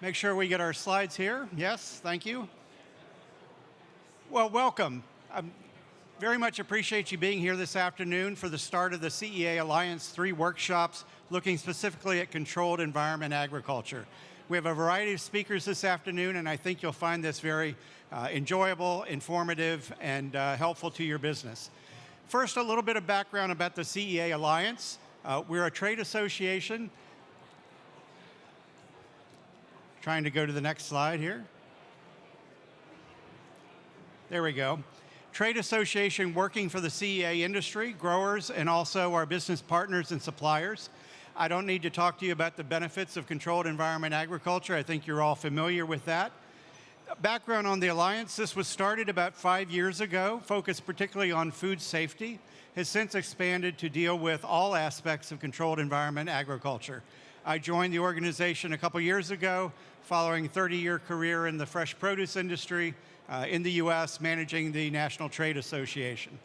Make sure we get our slides here. Yes, thank you. Well, welcome. I very much appreciate you being here this afternoon for the start of the CEA Alliance 3 workshops looking specifically at controlled environment agriculture. We have a variety of speakers this afternoon, and I think you'll find this very enjoyable, informative, and helpful to your business. First, a little bit of background about the CEA Alliance. We're a trade association. Trying to go to the next slide here. There we go. Trade association working for the CEA industry, growers, and also our business partners and suppliers. I don't need to talk to you about the benefits of controlled environment agriculture. I think you're all familiar with that. Background on the Alliance, this was started about 5 years ago, focused particularly on food safety, has since expanded to deal with all aspects of controlled environment agriculture. I joined the organization a couple years ago, following a 30-year career in the fresh produce industry in the US, managing the National Trade Association.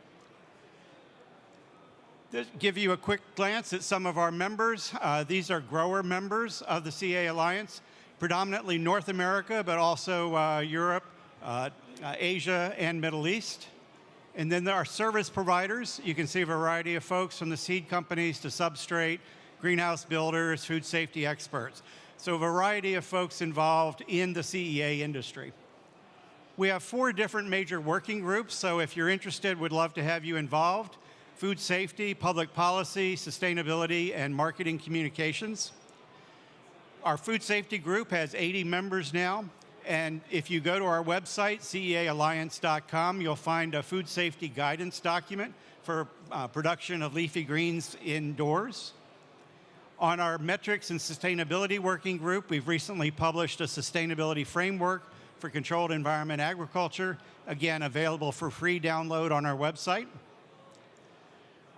To give you a quick glance at some of our members. These are grower members of the CEA Alliance, predominantly North America, but also Europe, Asia, and Middle East. And then there are service providers. You can see a variety of folks from the seed companies to substrate, greenhouse builders, food safety experts. So a variety of folks involved in the CEA industry. We have 4 different major working groups, so if you're interested, we'd love to have you involved. Food safety, public policy, sustainability, and marketing communications. Our food safety group has 80 members now, and if you go to our website, ceaalliance.com, you'll find a food safety guidance document for production of leafy greens indoors. On our metrics and sustainability working group, we've recently published a sustainability framework for controlled environment agriculture, again, available for free download on our website.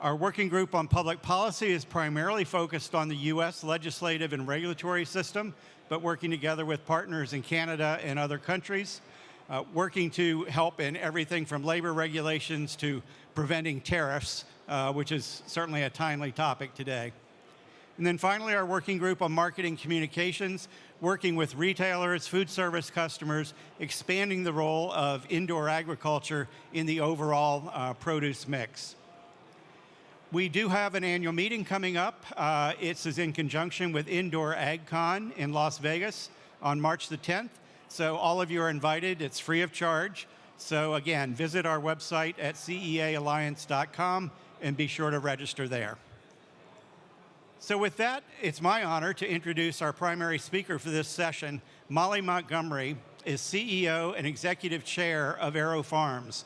Our working group on public policy is primarily focused on the US legislative and regulatory system, but working together with partners in Canada and other countries, working to help in everything from labor regulations to preventing tariffs, which is certainly a timely topic today. And then finally, our working group on marketing communications, working with retailers, food service customers, expanding the role of indoor agriculture in the overall produce mix. We do have an annual meeting coming up. It is in conjunction with Indoor AgCon in Las Vegas on March the 10th. So all of you are invited. It's free of charge. So again, visit our website at ceaalliance.com and be sure to register there. So with that, it's my honor to introduce our primary speaker for this session. Molly Montgomery is CEO and Executive Chair of Aero Farms.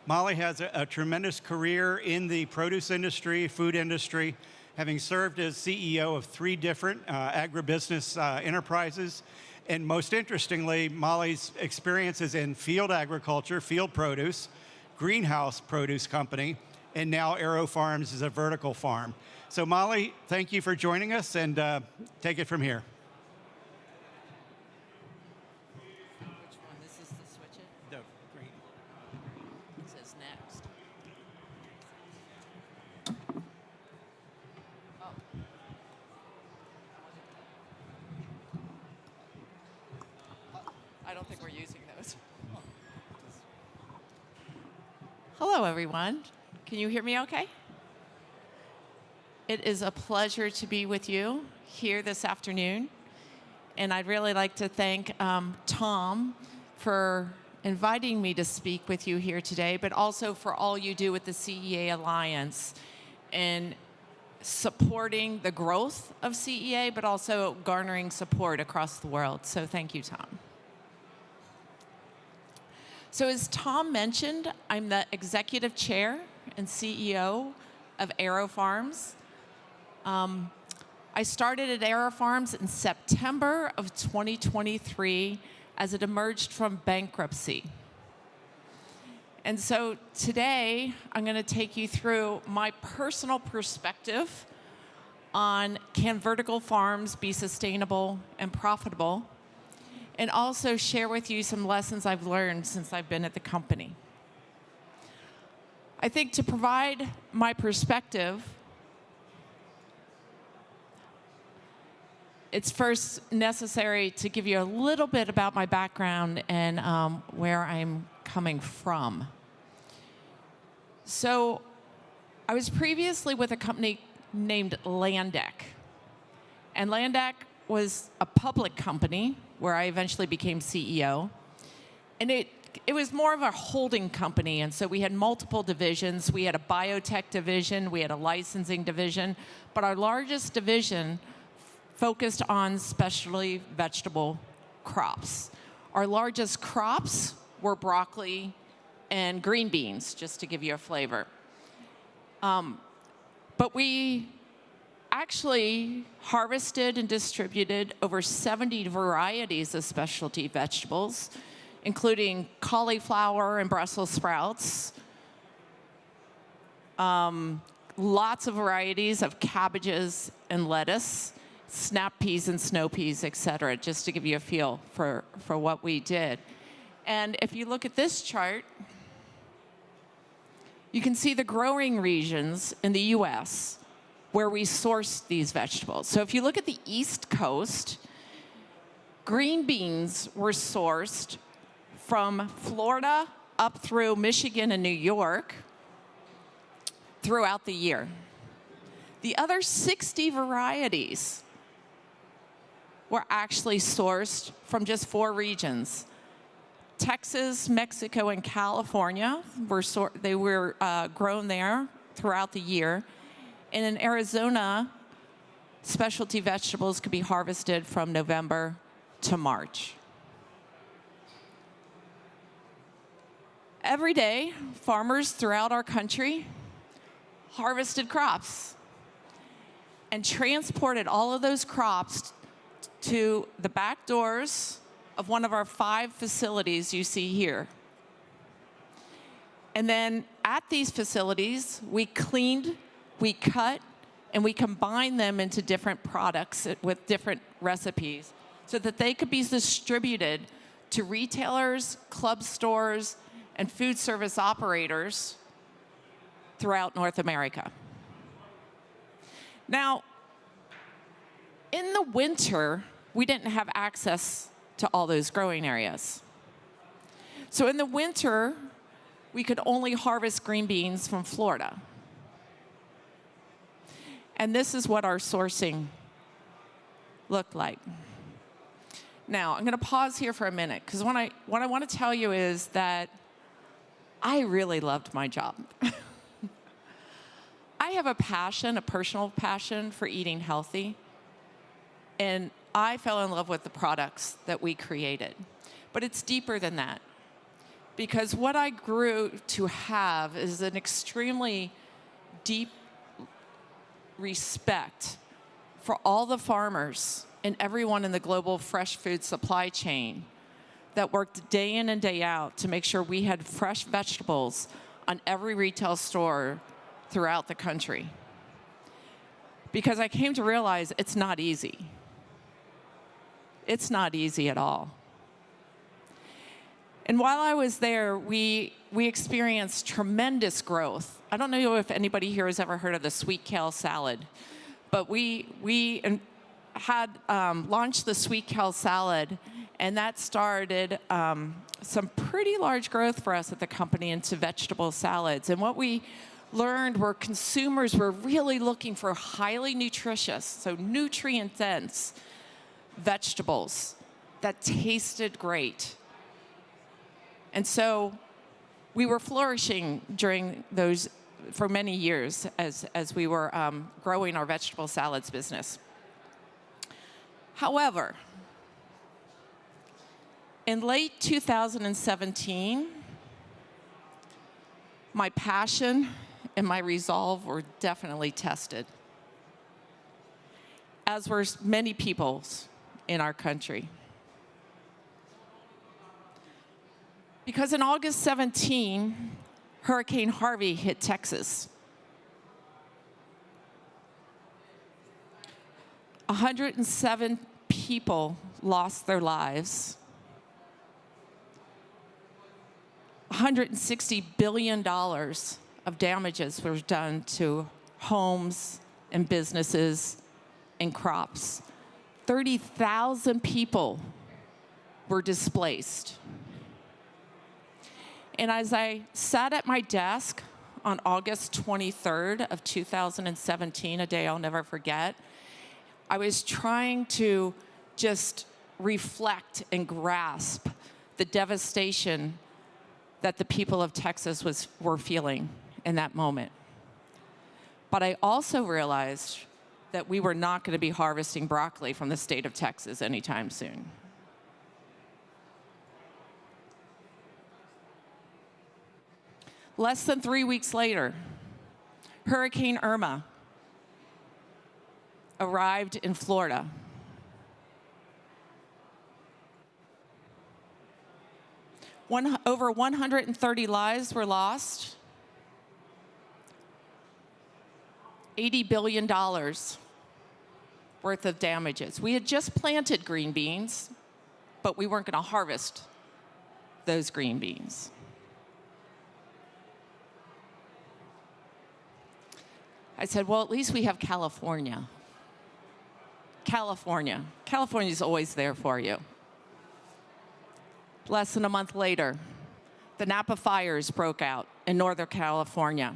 Molly has a tremendous career in the produce industry, food industry, having served as CEO of 3 different agribusiness enterprises. And most interestingly, Molly's experiences in field agriculture, field produce, greenhouse produce company, and now Aero Farms is a vertical farm. So Molly, thank you for joining us, and take it from here. Which one? This is to switch it? No, green. It says next. Oh. I don't think we're using those. Hello, everyone. Can you hear me okay? It is a pleasure to be with you here this afternoon. And I'd really like to thank Tom for inviting me to speak with you here today, but also for all you do with the CEA Alliance in supporting the growth of CEA, but also garnering support across the world. So thank you, Tom. So as Tom mentioned, I'm the Executive Chair and CEO of Aero Farms. I started at Aero Farms in September of 2023 as it emerged from bankruptcy. And so today, I'm going to take you through my personal perspective on can vertical farms be sustainable and profitable, and also share with you some lessons I've learned since I've been at the company. I think to provide my perspective, it's first necessary to give you a little bit about my background and where I'm coming from. So I was previously with a company named Landec. And Landec was a public company where I eventually became CEO. And it was more of a holding company, and so we had multiple divisions. We had a biotech division, we had a licensing division, but our largest division focused on specialty vegetable crops. Our largest crops were broccoli and green beans, just to give you a flavor. But we actually harvested and distributed over 70 varieties of specialty vegetables, including cauliflower and Brussels sprouts, lots of varieties of cabbages and lettuce, snap peas and snow peas, et cetera, just to give you a feel for what we did. And if you look at this chart, you can see the growing regions in the US where we source these vegetables. So if you look at the East Coast, green beans were sourced from Florida up through Michigan and New York throughout the year. The other 60 varieties were actually sourced from just 4 regions. Texas, Mexico, and California they were grown there throughout the year. And in Arizona, specialty vegetables could be harvested from November to March. Every day, farmers throughout our country harvested crops and transported all of those crops to the back doors of one of our 5 facilities you see here. And then at these facilities, we cleaned, we cut, and we combined them into different products with different recipes so that they could be distributed to retailers, club stores, and food service operators throughout North America. Now, in the winter, we didn't have access to all those growing areas. So in the winter, we could only harvest green beans from Florida. And this is what our sourcing looked like. Now, I'm going to pause here for a minute, because what I want to tell you is that I really loved my job. I have a passion, a personal passion for eating healthy, and I fell in love with the products that we created. But it's deeper than that, because what I grew to have is an extremely deep respect for all the farmers and everyone in the global fresh food supply chain that worked day in and day out to make sure we had fresh vegetables on every retail store throughout the country. Because I came to realize it's not easy. It's not easy at all. And while I was there, we experienced tremendous growth. I don't know if anybody here has ever heard of the sweet kale salad, but we had launched the sweet kale salad, and that started some pretty large growth for us at the company into vegetable salads. And what we learned were consumers were really looking for highly nutritious, so nutrient-dense vegetables that tasted great. And so we were flourishing during those for many years as we were growing our vegetable salads business. However, in late 2017, my passion and my resolve were definitely tested, as were many people's in our country. Because in August 17, Hurricane Harvey hit Texas. 107 people lost their lives. $160 billion of damages were done to homes and businesses and crops. 30,000 people were displaced. And as I sat at my desk on August 23rd of 2017, a day I'll never forget, I was trying to just reflect and grasp the devastation that the people of Texas were feeling in that moment. But I also realized that we were not going to be harvesting broccoli from the state of Texas anytime soon. Less than 3 weeks later, Hurricane Irma arrived in Florida. Over 130 lives were lost. $80 billion worth of damages. We had just planted green beans, but we weren't going to harvest those green beans. I said, well, at least we have California. California's always there for you. Less than a month later, the Napa fires broke out in Northern California.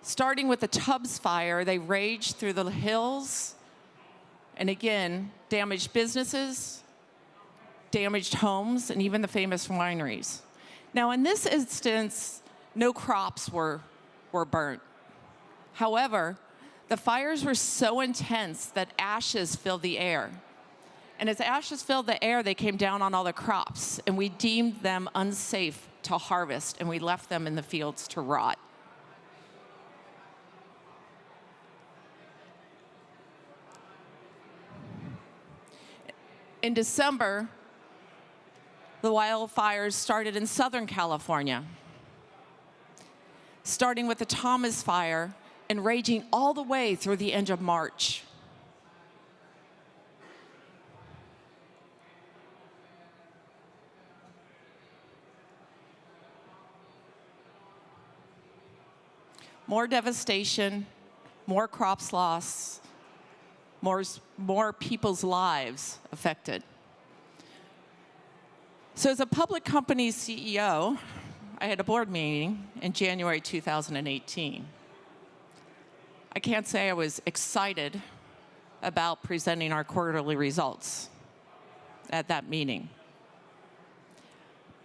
Starting with the Tubbs fire, they raged through the hills and again, damaged businesses, damaged homes, and even the famous wineries. Now, in this instance, no crops were burnt. However, the fires were so intense that ashes filled the air. And as ashes filled the air, they came down on all the crops, and we deemed them unsafe to harvest, and we left them in the fields to rot. In December, the wildfires started in Southern California, starting with the Thomas Fire and raging all the way through the end of March. More devastation, more crops lost, more people's lives affected. So as a public company CEO, I had a board meeting in January 2018. I can't say I was excited about presenting our quarterly results at that meeting.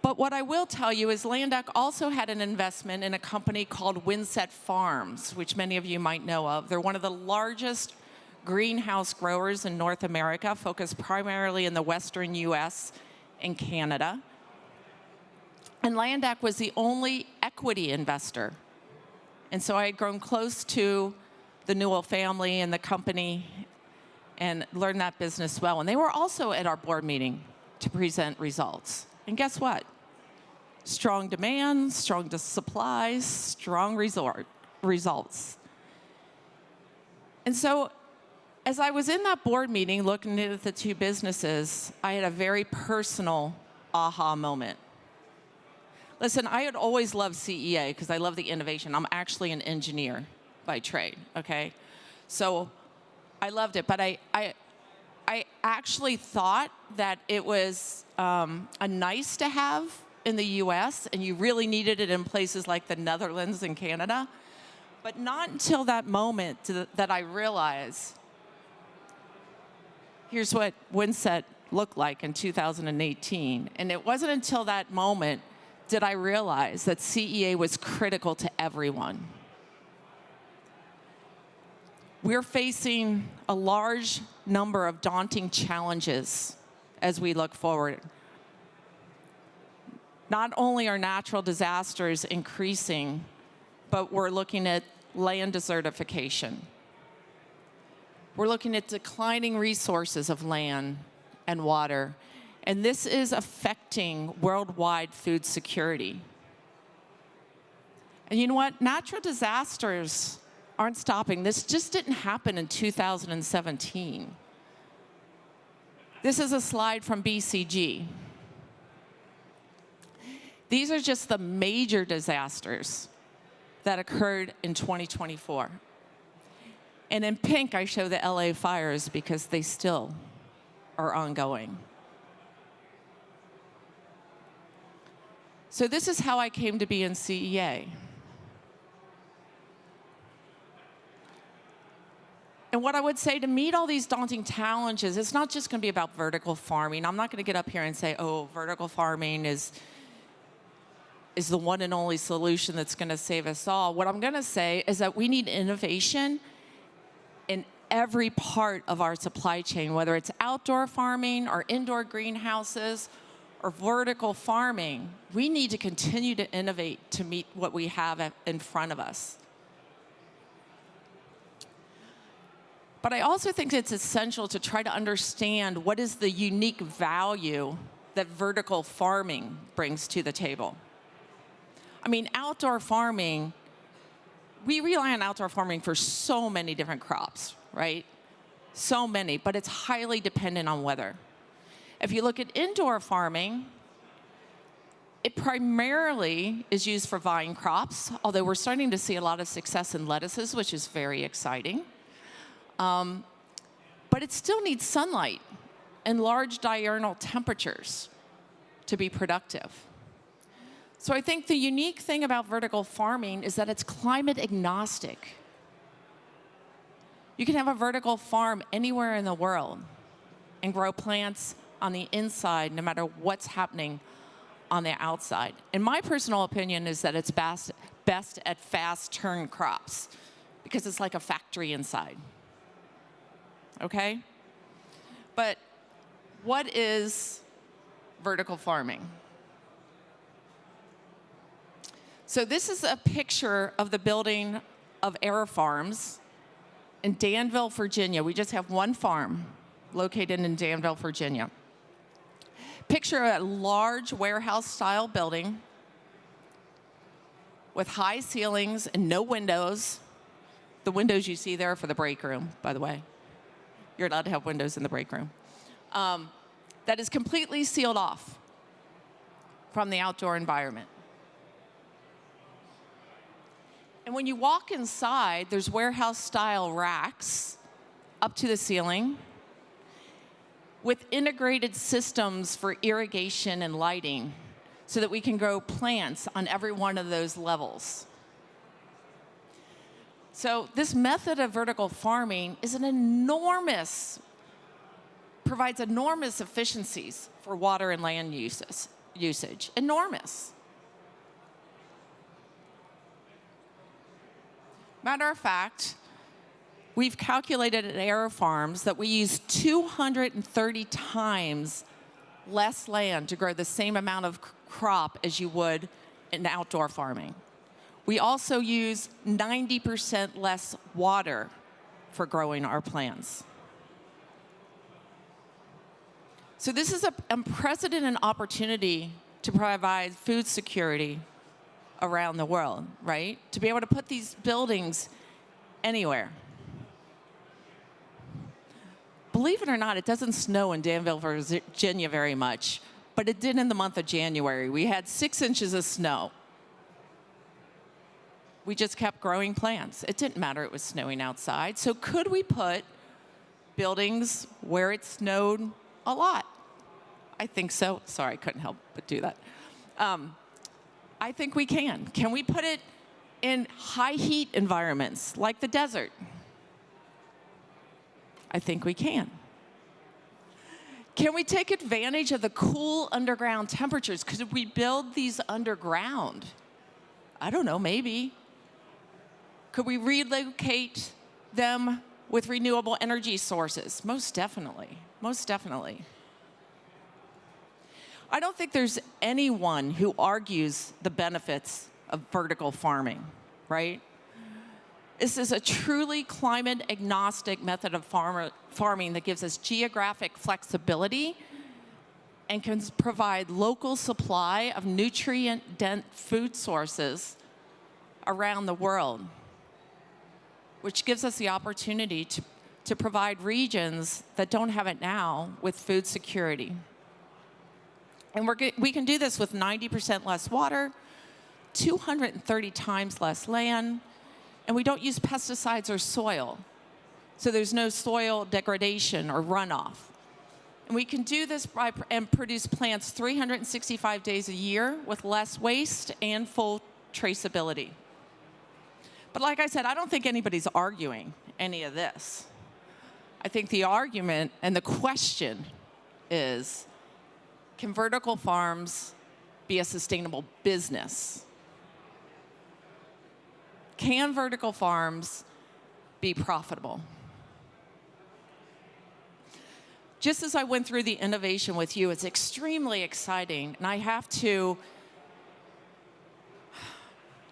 But what I will tell you is Landac also had an investment in a company called Windset Farms, which many of you might know of. They're one of the largest greenhouse growers in North America, focused primarily in the Western US and Canada. And Landac was the only equity investor. And so I had grown close to the Newell family and the company and learned that business well. And they were also at our board meeting to present results. And guess what? Strong demand, strong supplies, strong results. And so as I was in that board meeting looking at the two businesses, I had a very personal aha moment. Listen, I had always loved CEA because I love the innovation. I'm actually an engineer by trade, okay? So I loved it, but I actually thought that it was a nice to have in the US, and you really needed it in places like the Netherlands and Canada. But not until that moment that I realized, here's what Windset looked like in 2018. And it wasn't until that moment did I realize that CEA was critical to everyone. We're facing a large number of daunting challenges as we look forward. Not only are natural disasters increasing, but we're looking at land desertification. We're looking at declining resources of land and water, and this is affecting worldwide food security. And you know what? Natural disasters aren't stopping. This just didn't happen in 2017. This is a slide from BCG. These are just the major disasters that occurred in 2024. And in pink, I show the LA fires because they still are ongoing. So this is how I came to be in CEA. And what I would say, to meet all these daunting challenges, it's not just going to be about vertical farming. I'm not going to get up here and say, oh, vertical farming is the one and only solution that's going to save us all. What I'm going to say is that we need innovation in every part of our supply chain, whether it's outdoor farming or indoor greenhouses or vertical farming. We need to continue to innovate to meet what we have in front of us. But I also think it's essential to try to understand what is the unique value that vertical farming brings to the table. I mean, outdoor farming, we rely on outdoor farming for so many different crops, right? So many, but it's highly dependent on weather. If you look at indoor farming, it primarily is used for vine crops, although we're starting to see a lot of success in lettuces, which is very exciting. But it still needs sunlight and large diurnal temperatures to be productive. So I think the unique thing about vertical farming is that it's climate agnostic. You can have a vertical farm anywhere in the world and grow plants on the inside no matter what's happening on the outside. And my personal opinion is that it's best at fast turn crops because it's like a factory inside. Okay? But what is vertical farming? So this is a picture of the building of Air Farms in Danville, Virginia. We just have one farm located in Danville, Virginia. Picture a large warehouse-style building with high ceilings and no windows. The windows you see there are for the break room, by the way. You're allowed to have windows in the break room. That is completely sealed off from the outdoor environment. And when you walk inside, there's warehouse-style racks up to the ceiling with integrated systems for irrigation and lighting so that we can grow plants on every one of those levels. So this method of vertical farming is provides enormous efficiencies for water and land usage. Enormous. Matter of fact, we've calculated at Air Farms that we use 230 times less land to grow the same amount of crop as you would in outdoor farming. We also use 90% less water for growing our plants. So this is an unprecedented opportunity to provide food security around the world, right? To be able to put these buildings anywhere. Believe it or not, it doesn't snow in Danville, Virginia very much, but it did in the month of January. We had 6 inches of snow. We just kept growing plants. It didn't matter it was snowing outside. So could we put buildings where it snowed a lot? I think so. Sorry, I couldn't help but do that. I think we can. Can we put it in high heat environments like the desert? I think we can. Can we take advantage of the cool underground temperatures? Could we build these underground? I don't know, maybe. Could we relocate them with renewable energy sources? Most definitely, most definitely. I don't think there's anyone who argues the benefits of vertical farming, right? This is a truly climate agnostic method of farming that gives us geographic flexibility and can provide local supply of nutrient-dense food sources around the world, which gives us the opportunity to provide regions that don't have it now with food security. And we can do this with 90% less water, 230 times less land, and we don't use pesticides or soil. so there's no soil degradation or runoff. And we can do this and produce plants 365 days a year with less waste and full traceability. But like I said, I don't think anybody's arguing any of this. I think the argument and the question is, can vertical farms be a sustainable business? Can vertical farms be profitable? Just as I went through the innovation with you, it's extremely exciting, and I have to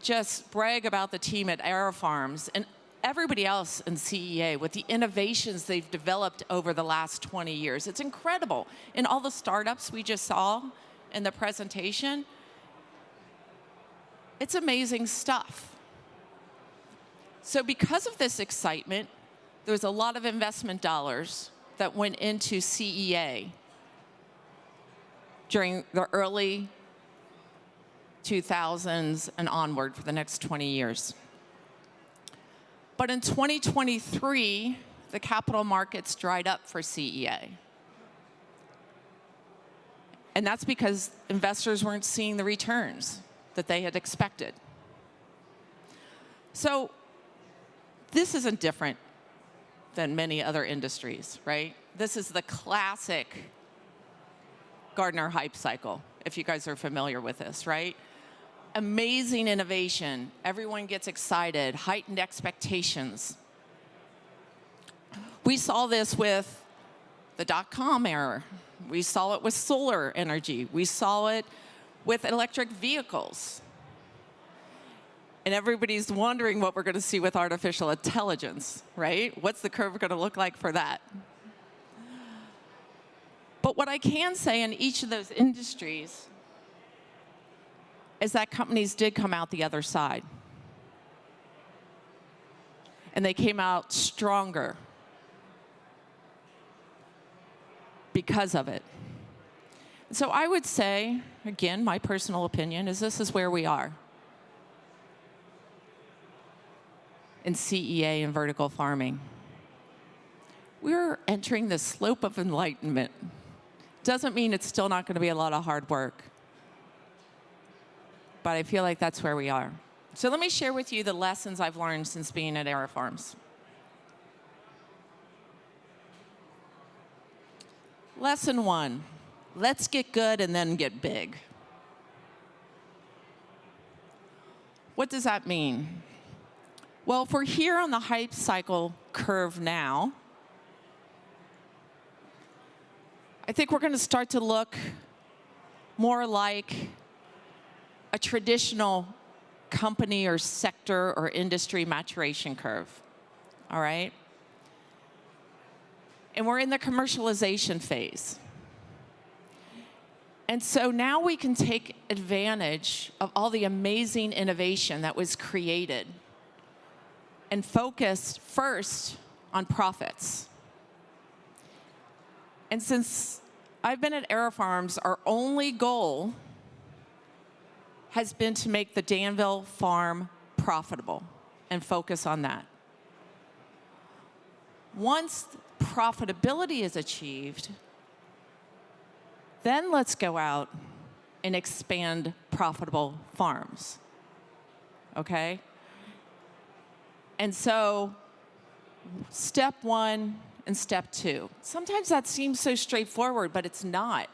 just brag about the team at AeroFarms and everybody else in CEA with the innovations they've developed over the last 20 years. It's incredible. And all the startups we just saw in the presentation, it's amazing stuff. So because of this excitement, there was a lot of investment dollars that went into CEA during the early 2000s and onward for the next 20 years. But in 2023, the capital markets dried up for CEA. And that's because investors weren't seeing the returns that they had expected. So this isn't different than many other industries, right? This is the classic Gartner hype cycle, if you guys are familiar with this, right? Amazing innovation. Everyone gets excited, heightened expectations. We saw this with the dot-com era. We saw it with solar energy. We saw it with electric vehicles. And everybody's wondering what we're going to see with artificial intelligence, right? What's the curve going to look like for that? But what I can say in each of those industries is that companies did come out the other side. And they came out stronger because of it. So I would say, again, my personal opinion is this is where we are in CEA and vertical farming. We're entering the slope of enlightenment. Doesn't mean it's still not going to be a lot of hard work. But I feel like that's where we are. So let me share with you the lessons I've learned since being at AeroFarms. Lesson 1, let's get good and then get big. What does that mean? Well, if we're here on the hype cycle curve now, I think we're going to start to look more like a traditional company or sector or industry maturation curve, all right? And we're in the commercialization phase. And so now we can take advantage of all the amazing innovation that was created and focus first on profits. And since I've been at AeroFarms, our only goal has been to make the Danville farm profitable and focus on that. Once profitability is achieved, then let's go out and expand profitable farms, okay? And so step 1 and step 2. Sometimes that seems so straightforward, but it's not.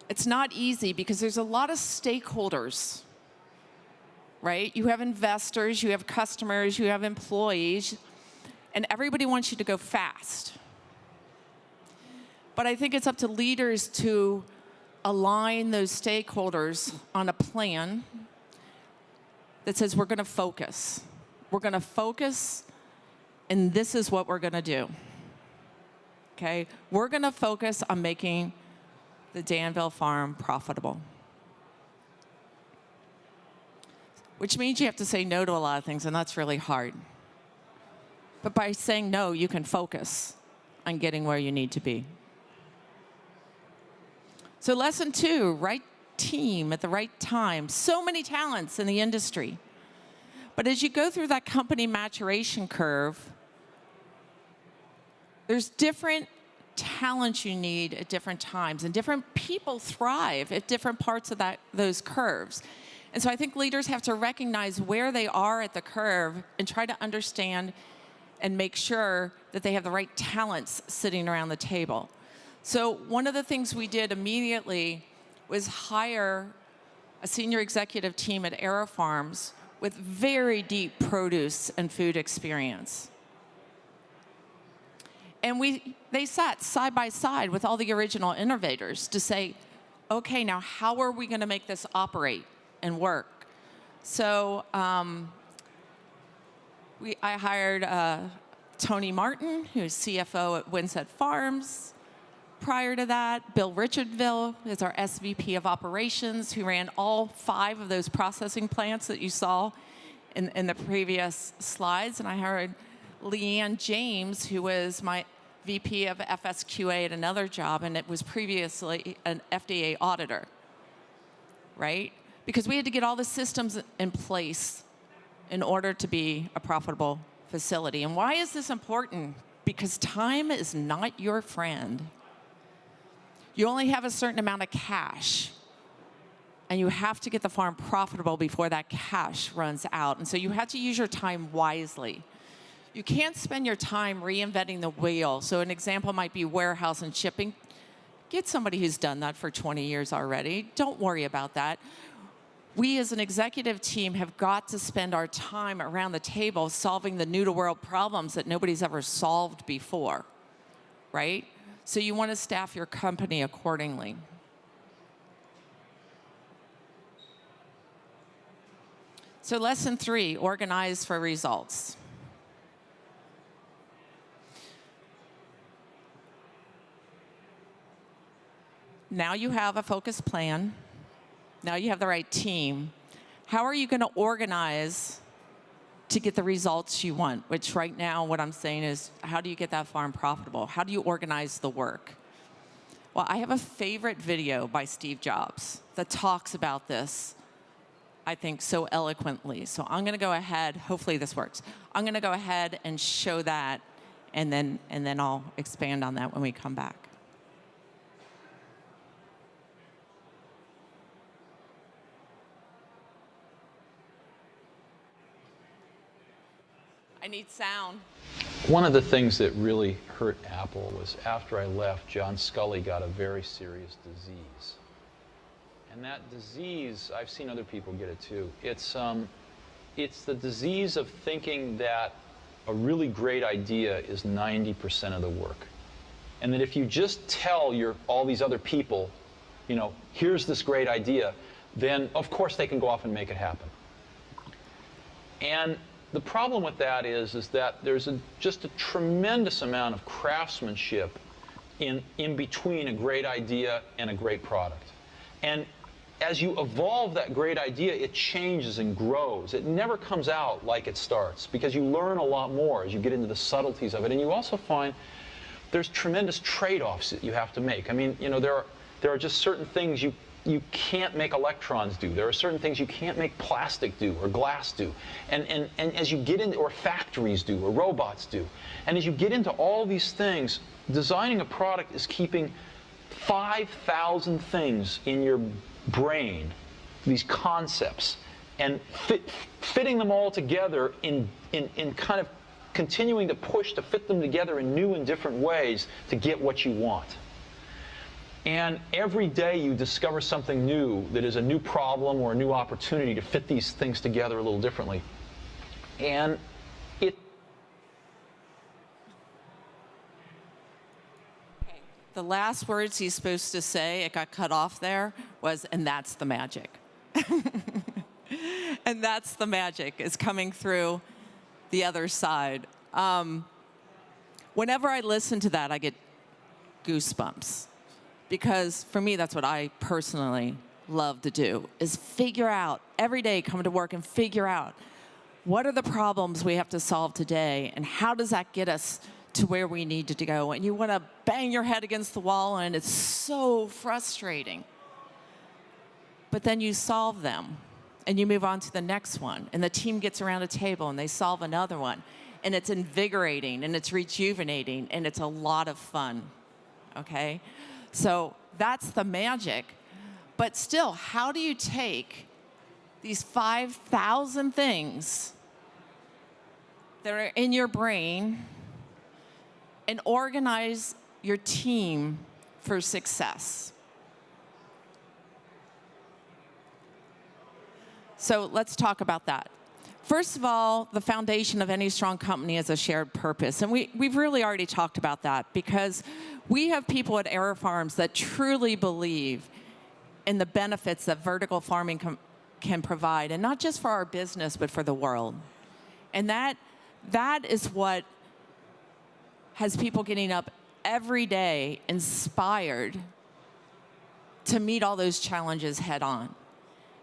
It's not easy because there's a lot of stakeholders, right? You have investors, you have customers, you have employees, and everybody wants you to go fast. But I think it's up to leaders to align those stakeholders on a plan that says we're going to focus. We're going to focus, and this is what we're going to do. Okay? We're going to focus on making the Danville farm profitable. Which means you have to say no to a lot of things, and that's really hard. But by saying no, you can focus on getting where you need to be. So lesson 2, right team at the right time. So many talents in the industry. But as you go through that company maturation curve, There's different talents you need at different times, and different people thrive at different parts of those curves. And so I think leaders have to recognize where they are at the curve and try to understand and make sure that they have the right talents sitting around the table. So one of the things we did immediately was hire a senior executive team at AeroFarms with very deep produce and food experience. And they sat side by side with all the original innovators to say, okay, now how are we going to make this operate and work? So I hired Tony Martin, who's CFO at Winsett Farms. Prior to that, Bill Richardville is our SVP of Operations, who ran all 5 of those processing plants that you saw in the previous slides. And I hired Leanne James, who was my VP of FSQA at another job, and it was previously an FDA auditor, right? Because we had to get all the systems in place in order to be a profitable facility. And why is this important? Because time is not your friend. You only have a certain amount of cash, and you have to get the farm profitable before that cash runs out. And so you have to use your time wisely. You can't spend your time reinventing the wheel. So an example might be warehouse and shipping. Get somebody who's done that for 20 years already. Don't worry about that. We as an executive team have got to spend our time around the table solving the new-to-world problems that nobody's ever solved before, right? So you want to staff your company accordingly. So lesson 3, organize for results. Now you have a focused plan. Now you have the right team. How are you going to organize to get the results you want? Which right now what I'm saying is, how do you get that farm profitable? How do you organize the work? Well, I have a favorite video by Steve Jobs that talks about this, I think, so eloquently. So I'm going to go ahead, hopefully this works. I'm going to go ahead and show that, and then I'll expand on that when we come back. I need sound. One of the things that really hurt Apple was after I left, John Sculley got a very serious disease. And that disease, I've seen other people get it too. It's the disease of thinking that a really great idea is 90% of the work. And that if you just tell all these other people, you know, here's this great idea, then of course they can go off and make it happen. And the problem with that is that there's just a tremendous amount of craftsmanship in between a great idea and a great product. And as you evolve that great idea, it changes and grows. It never comes out like it starts, because you learn a lot more as you get into the subtleties of it. And you also find there's tremendous trade-offs that you have to make. I mean, you know, there are just certain things you can't make electrons do. There are certain things you can't make plastic do or glass do. And as you get into, or factories do, or robots do. And as you get into all these things, designing a product is keeping 5,000 things in your brain, these concepts, and fitting them all together in kind of continuing to push to fit them together in new and different ways to get what you want. And every day you discover something new that is a new problem or a new opportunity to fit these things together a little differently. And the last words he's supposed to say, it got cut off there, was, and that's the magic. And that's the magic, is coming through the other side. Whenever I listen to that, I get goosebumps. Because for me, that's what I personally love to do, is figure out, every day come to work and figure out, what are the problems we have to solve today, and how does that get us to where we need to go? And you want to bang your head against the wall, and it's so frustrating. But then you solve them, and you move on to the next one, and the team gets around a table, and they solve another one. and it's invigorating, and it's rejuvenating, and it's a lot of fun, okay? So that's the magic. But still, how do you take these 5,000 things that are in your brain and organize your team for success? So let's talk about that. First of all, the foundation of any strong company is a shared purpose. And we've really already talked about that, because we have people at AeroFarms that truly believe in the benefits that vertical farming can provide, and not just for our business, but for the world. And that is what has people getting up every day inspired to meet all those challenges head on.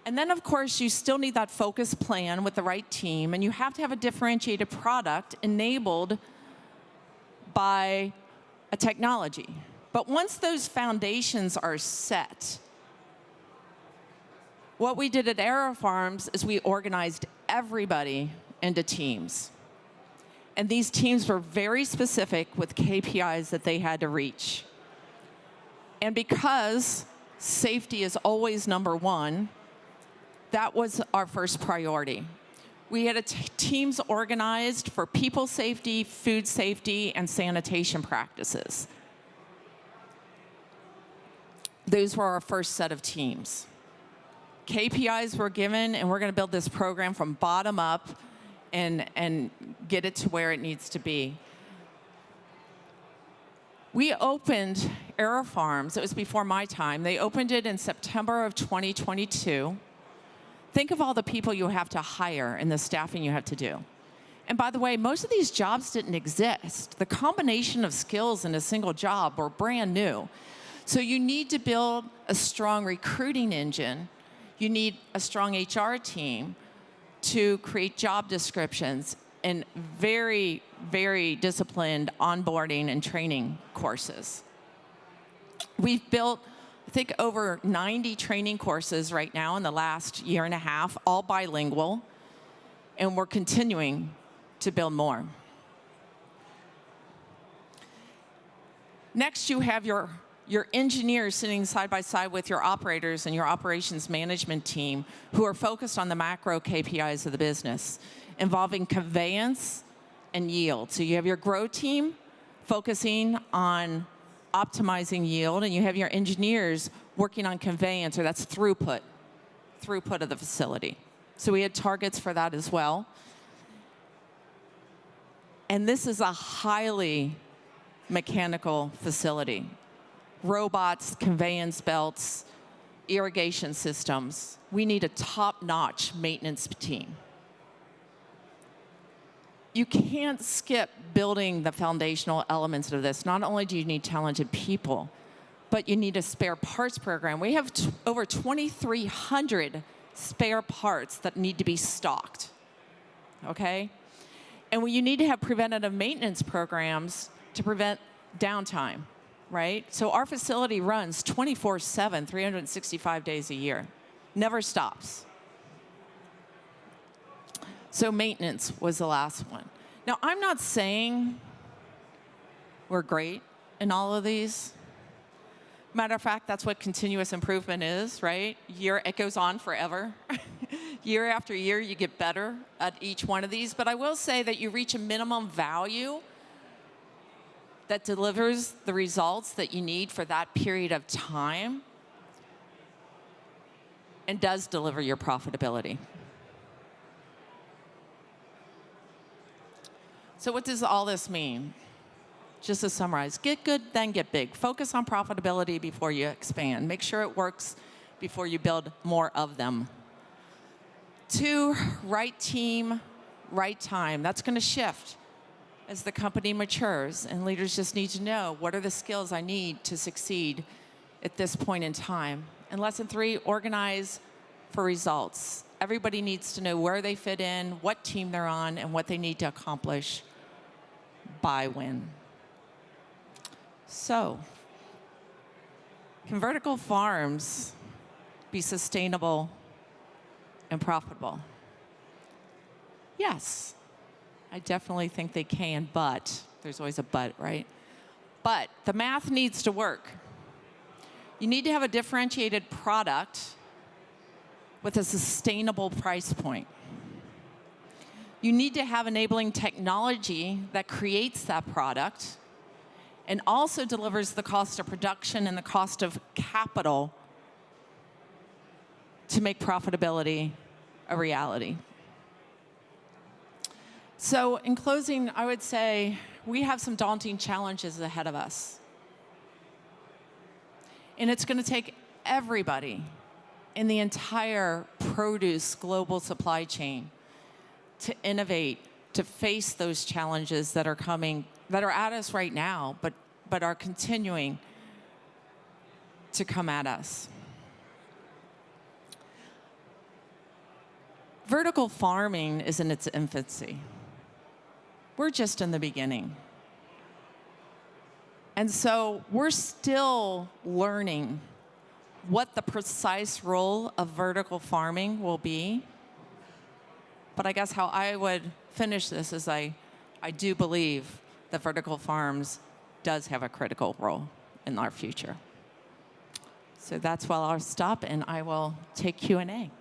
And then, of course, you still need that focused plan with the right team, and you have to have a differentiated product enabled by a technology. But once those foundations are set, what we did at AeroFarms is we organized everybody into teams. And these teams were very specific with KPIs that they had to reach. And because safety is always number one, that was our first priority. We had teams organized for people safety, food safety, and sanitation practices. Those were our first set of teams. KPIs were given, and we're going to build this program from bottom up and get it to where it needs to be. We opened AeroFarms, it was before my time. They opened it in September of 2022. Think of all the people you have to hire and the staffing you have to do. And by the way, most of these jobs didn't exist. The combination of skills in a single job were brand new. So you need to build a strong recruiting engine. You need a strong HR team to create job descriptions and very, very disciplined onboarding and training courses. We've built, I think, over 90 training courses right now in the last year and a half, all bilingual, and we're continuing to build more. Next, you have your engineers sitting side by side with your operators and your operations management team who are focused on the macro KPIs of the business, involving conveyance and yield. So you have your grow team focusing on optimizing yield, and you have your engineers working on conveyance, or that's throughput of the facility. So we had targets for that as well. And this is a highly mechanical facility. Robots, conveyance belts, irrigation systems. We need a top-notch maintenance team. You can't skip building the foundational elements of this. Not only do you need talented people, but you need a spare parts program. We have over 2,300 spare parts that need to be stocked, okay? And you need to have preventative maintenance programs to prevent downtime, right? So our facility runs 24/7, 365 days a year, never stops. So maintenance was the last one. Now, I'm not saying we're great in all of these. Matter of fact, that's what continuous improvement is, right? It goes on forever. Year after year, you get better at each one of these. But I will say that you reach a minimum value that delivers the results that you need for that period of time and does deliver your profitability. So what does all this mean? Just to summarize, get good, then get big. Focus on profitability before you expand. Make sure it works before you build more of them. 2, right team, right time. That's going to shift as the company matures, and leaders just need to know what are the skills I need to succeed at this point in time. And lesson 3, organize for results. Everybody needs to know where they fit in, what team they're on, and what they need to accomplish by when. So, can vertical farms be sustainable and profitable? Yes. I definitely think they can, but there's always a but, right? But the math needs to work. You need to have a differentiated product with a sustainable price point. You need to have enabling technology that creates that product and also delivers the cost of production and the cost of capital to make profitability a reality. So in closing, I would say we have some daunting challenges ahead of us. And it's going to take everybody in the entire produce global supply chain to innovate, to face those challenges that are coming, that are at us right now, but are continuing to come at us. Vertical farming is in its infancy. We're just in the beginning. And so we're still learning what the precise role of vertical farming will be. But I guess how I would finish this is I do believe that vertical farms does have a critical role in our future. So that's where I'll stop, and I will take Q&A.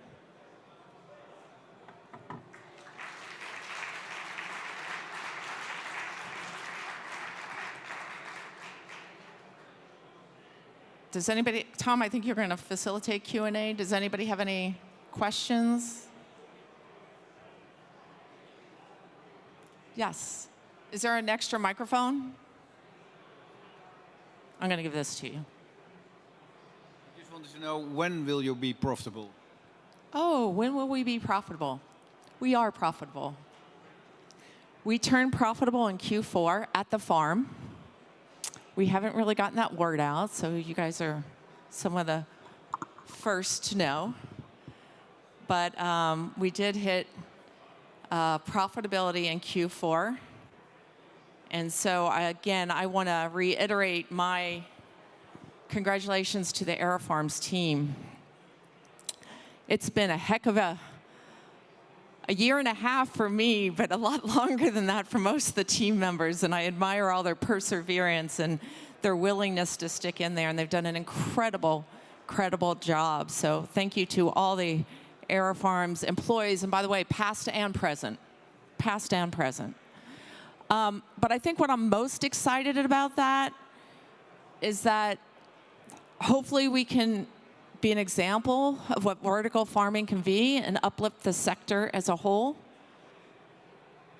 Does anybody, Tom, I think you're going to facilitate Q&A. Does anybody have any questions? Yes. Is there an extra microphone? I'm going to give this to you. I just wanted to know, when will you be profitable? Oh, when will we be profitable? We are profitable. We turned profitable in Q4 at the farm. We haven't really gotten that word out, so you guys are some of the first to know. But we did hit profitability in Q4. And so, again, I want to reiterate my congratulations to the AeroFarms team. It's been a heck of a year and a half for me, but a lot longer than that for most of the team members. And I admire all their perseverance and their willingness to stick in there. And they've done an incredible job. So thank you to all the AeroFarms employees. And by the way, past and present. Past and present. But I think what I'm most excited about that is that hopefully we can be an example of what vertical farming can be and uplift the sector as a whole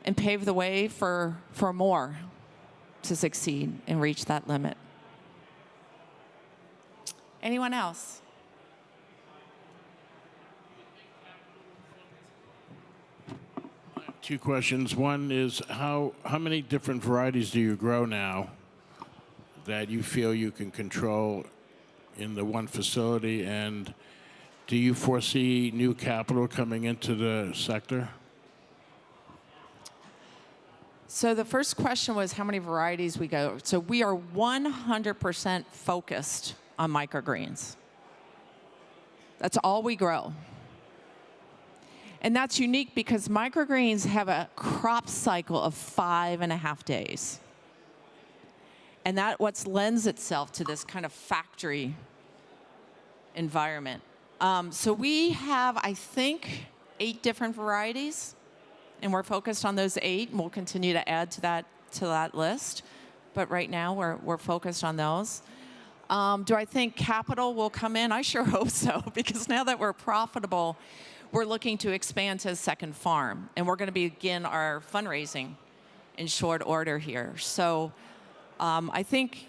and pave the way for more to succeed and reach that limit. Anyone else? Two questions. One is, how many different varieties do you grow now that you feel you can control in the one facility, and do you foresee new capital coming into the sector? So the first question was how many varieties we go. So we are 100% focused on microgreens. That's all we grow. And that's unique because microgreens have a crop cycle of 5.5 days. And that what lends itself to this kind of factory environment. So we have, I think, 8 different varieties, and we're focused on those 8, and we'll continue to add to that list. But right now, we're focused on those. Do I think capital will come in? I sure hope so, because now that we're profitable, we're looking to expand to a second farm, and we're going to begin our fundraising in short order here. So I think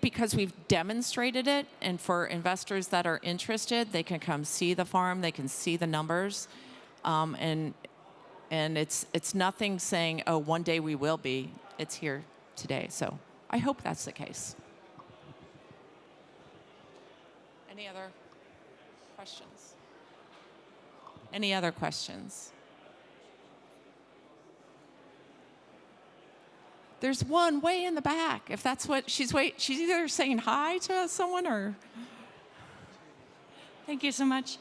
because we've demonstrated it, and for investors that are interested, they can come see the farm, they can see the numbers, and it's nothing saying, oh, one day we will be. It's here today. So I hope that's the case. Any other questions? Any other questions? There's one way in the back. If that's what she's either saying hi to someone or. Thank you so much.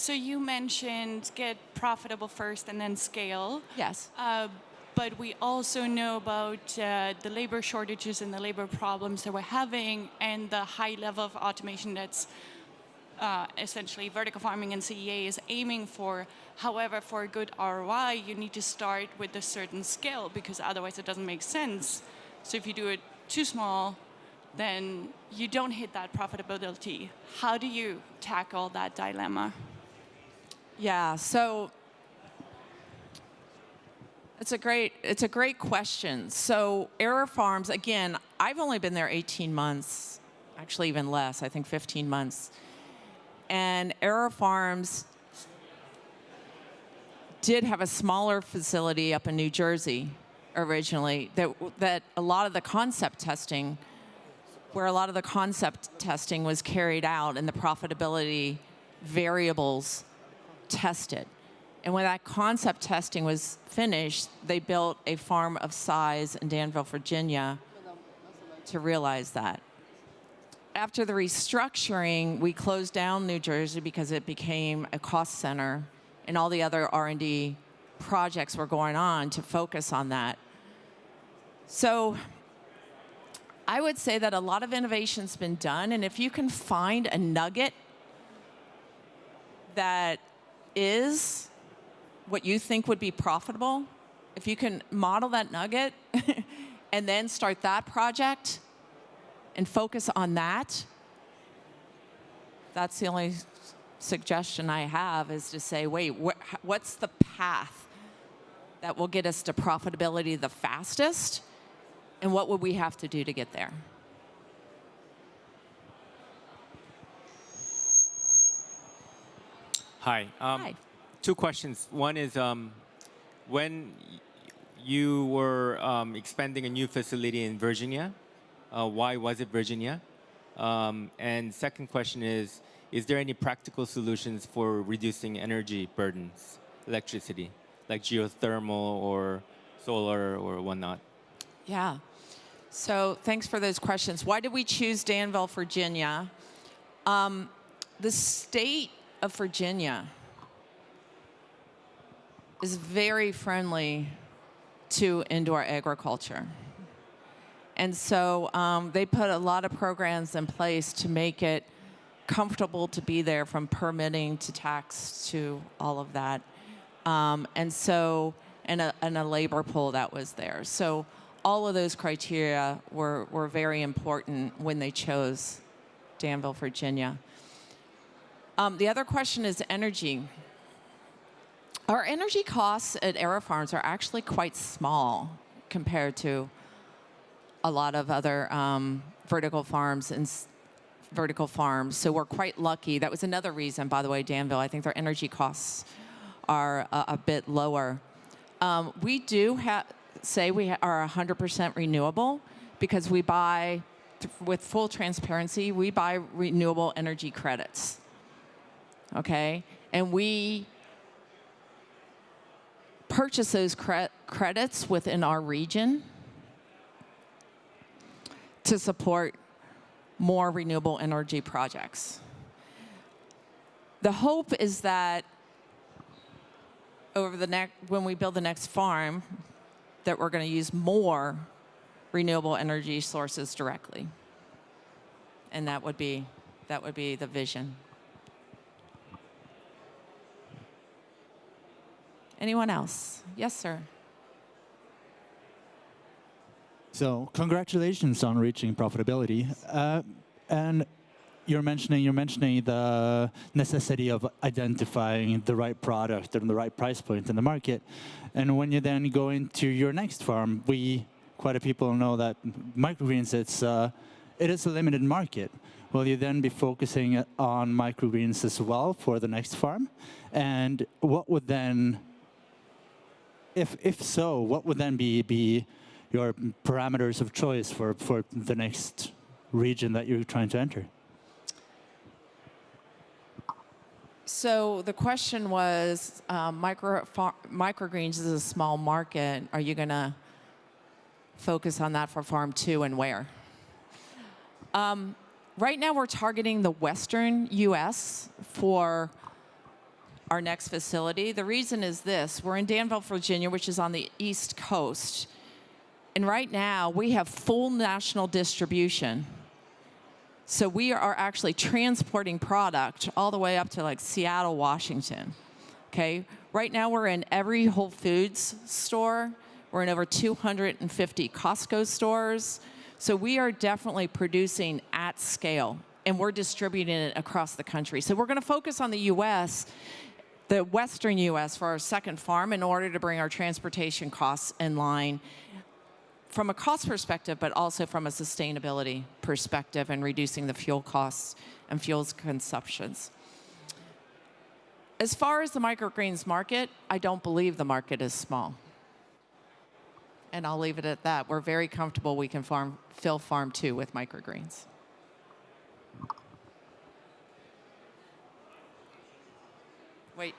So you mentioned get profitable first and then scale. Yes. But we also know about the labor shortages and the labor problems that we're having and the high level of automation that's essentially vertical farming and CEA is aiming for. However, for a good ROI, you need to start with a certain scale because otherwise it doesn't make sense. So if you do it too small, then you don't hit that profitability. How do you tackle that dilemma? Yeah, so it's a great question. So Era Farms, again, I've only been there 18 months, actually even less, I think 15 months. And Era Farms did have a smaller facility up in New Jersey originally that a lot of the concept testing was carried out and the profitability variables tested. And when that concept testing was finished, they built a farm of size in Danville, Virginia to realize that. After the restructuring, we closed down New Jersey because it became a cost center and all the other R&D projects were going on to focus on that. So I would say that a lot of innovation's been done, and if you can find a nugget that is what you think would be profitable, if you can model that nugget and then start that project and focus on that, that's the only suggestion I have is to say, wait, what's the path that will get us to profitability the fastest, and what would we have to do to get there? Hi. Hi. Two questions. One is when you were expanding a new facility in Virginia, why was it Virginia? And second question is there any practical solutions for reducing energy burdens, electricity, like geothermal or solar or whatnot? Yeah. So thanks for those questions. Why did we choose Danville, Virginia? The state of Virginia is very friendly to indoor agriculture. And so they put a lot of programs in place to make it comfortable to be there, from permitting to tax to all of that. And a labor pool that was there. So all of those criteria were very important when they chose Danville, Virginia. The other question is energy. Our energy costs at Era Farms are actually quite small compared to a lot of other vertical farms. So we're quite lucky. That was another reason, by the way, Danville, I think their energy costs are a bit lower. We do say we are 100% renewable because we buy, with full transparency, we buy renewable energy credits, okay? And we purchase those credits within our region to support more renewable energy projects. The hope is that when we build the next farm, that we're going to use more renewable energy sources directly. And that would be the vision. Anyone else? Yes, sir. So congratulations on reaching profitability. And you're mentioning the necessity of identifying the right product and the right price point in the market. And when you then go into your next farm, quite a people know that microgreens, it is a limited market. Will you then be focusing on microgreens as well for the next farm? And what would then, if so, what would then be your parameters of choice for the next region that you're trying to enter? So the question was, microgreens is a small market. Are you going to focus on that for Farm 2 and where? Right now we're targeting the western U.S. for our next facility. The reason is this. We're in Danville, Virginia, which is on the East Coast. And right now, we have full national distribution. So we are actually transporting product all the way up to like Seattle, Washington. Okay? Right now, we're in every Whole Foods store. We're in over 250 Costco stores. So we are definitely producing at scale, and we're distributing it across the country. So we're going to focus on the U.S., the Western U.S., for our second farm in order to bring our transportation costs in line from a cost perspective, but also from a sustainability perspective and reducing the fuel costs and fuels consumptions. As far as the microgreens market, I don't believe the market is small. And I'll leave it at that. We're very comfortable we can fill Farm 2 with microgreens. Wait.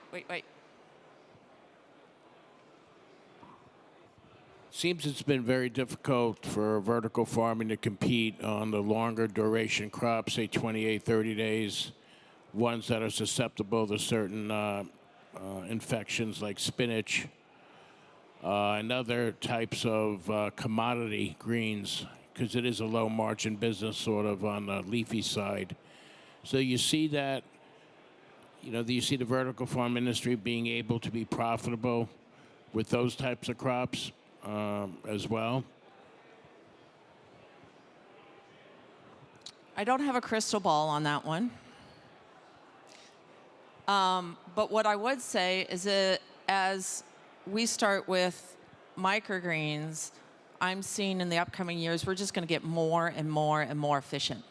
Seems it's been very difficult for vertical farming to compete on the longer duration crops, say 28, 30 days, ones that are susceptible to certain infections like spinach and other types of commodity greens, because it is a low margin business sort of on the leafy side. So you see that, do you see the vertical farm industry being able to be profitable with those types of crops as well? I don't have a crystal ball on that one. But what I would say is that as we start with microgreens, I'm seeing in the upcoming years, we're just going to get more and more and more efficient.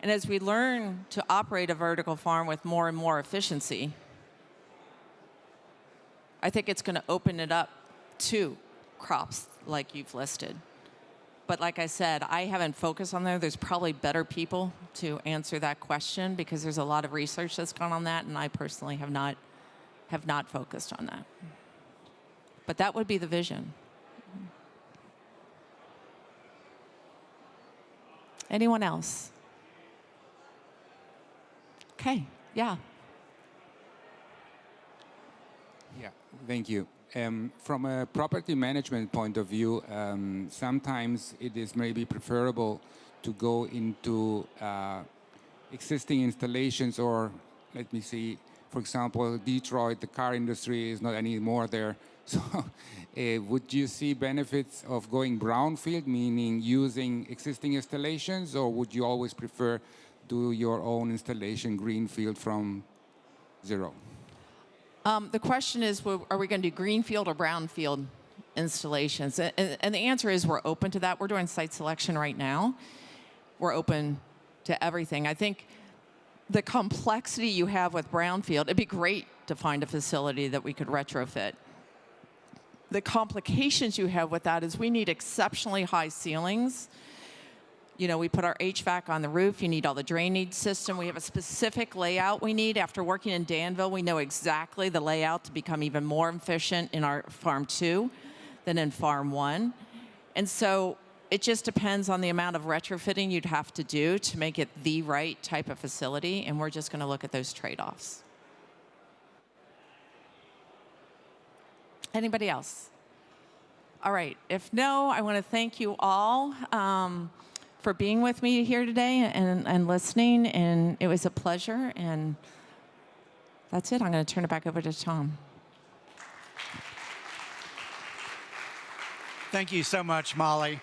And as we learn to operate a vertical farm with more and more efficiency, I think it's going to open it up to crops like you've listed. But like I said, I haven't focused on there. There's probably better people to answer that question because there's a lot of research that's gone on that, and I personally have not focused on that. But that would be the vision. Anyone else? Okay, yeah. Yeah, thank you. From a property management point of view, sometimes it is maybe preferable to go into existing installations, or let me see, for example, Detroit, the car industry is not anymore there. So would you see benefits of going brownfield, meaning using existing installations, or would you always prefer do your own installation greenfield from zero? The question is, are we going to do greenfield or brownfield installations? And the answer is we're open to that. We're doing site selection right now. We're open to everything. I think the complexity you have with brownfield, it'd be great to find a facility that we could retrofit. The complications you have with that is we need exceptionally high ceilings. We put our HVAC on the roof. You need all the drainage system. We have a specific layout we need. After working in Danville, we know exactly the layout to become even more efficient in our Farm 2 than in Farm 1. And so it just depends on the amount of retrofitting you'd have to do to make it the right type of facility, and we're just going to look at those trade-offs. Anybody else? All right. If no, I want to thank you all for being with me here today and listening, and it was a pleasure, and that's it. I'm going to turn it back over to Tom. Thank you so much, Molly.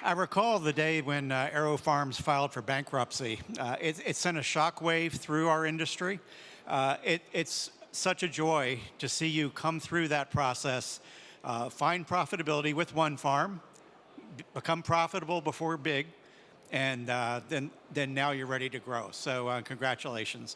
I recall the day when Aero Farms filed for bankruptcy. It sent a shockwave through our industry. It's such a joy to see you come through that process, find profitability with one farm, become profitable before big, and then now you're ready to grow. So congratulations.